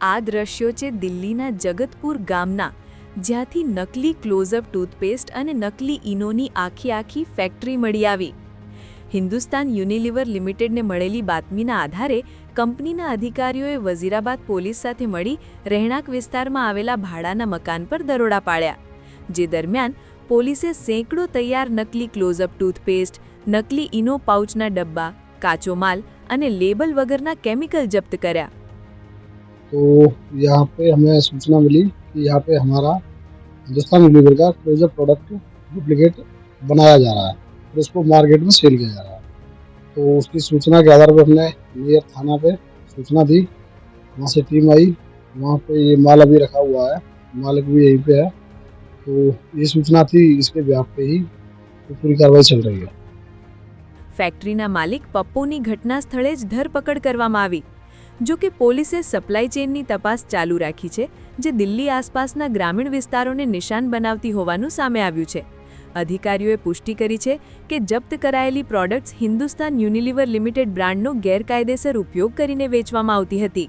આ દ્રશ્યો છે દિલ્હીના જગતપુર ગામના, જ્યાંથી નકલી ક્લોઝઅપ ટૂથપેસ્ટ અને નકલી ઈનોની આખી ફેક્ટરી મળી આવી. હિન્દુસ્તાન યુનિલિવર લિમિટેડને મળેલી બાતમીના આધારે કંપનીના અધિકારીઓએ વઝીરાબાદ પોલીસ સાથે મળી રહેણાંક વિસ્તારમાં આવેલા ભાડાના મકાન પર દરોડા પાડ્યા. જે દરમિયાન પોલીસે સેંકડો તૈયાર નકલી ક્લોઝઅપ ટૂથપેસ્ટ, નકલી ઈનો પાઉચના ડબ્બા, કાચો માલ અને લેબલ વગરના કેમિકલ જપ્ત કર્યા. तो यहाँ पे हमें सूचना मिली कि यहाँ पे हमारा हिंदुस्तान यूनिलीवर का क्लोजअप प्रोडक्ट डुप्लीकेट बनाया जा रहा है और उसको मार्केट में सेल किया जा रहा है. तो उसकी सूचना के आधार पर हमने नियर थाना पे सूचना दी. वहाँ से टीम आई. वहाँ पे ये माल अभी रखा हुआ है, मालिक भी यहीं पे है. तो ये सूचना थी, इसके व्याप पे ही तो पूरी कार्रवाई चल रही है. ફેક્ટરીના માલિક પપ્પુની ઘટના સ્થળે જ ધરપકડ કરવામાં આવી. જો કે પોલીસે સપ્લાય ચેઇનની તપાસ ચાલુ રાખી છે, જે દિલ્હી આસપાસના ગ્રામીણ વિસ્તારોને નિશાન બનાવતી હોવાનું સામે આવ્યું છે. અધિકારીઓએ પુષ્ટિ કરી છે કે જપ્ત કરાયેલી પ્રોડક્ટ્સ હિન્દુસ્તાન યુનિલિવર લિમિટેડ બ્રાન્ડનો ગેરકાયદેસર ઉપયોગ કરીને વેચવામાં આવતી હતી.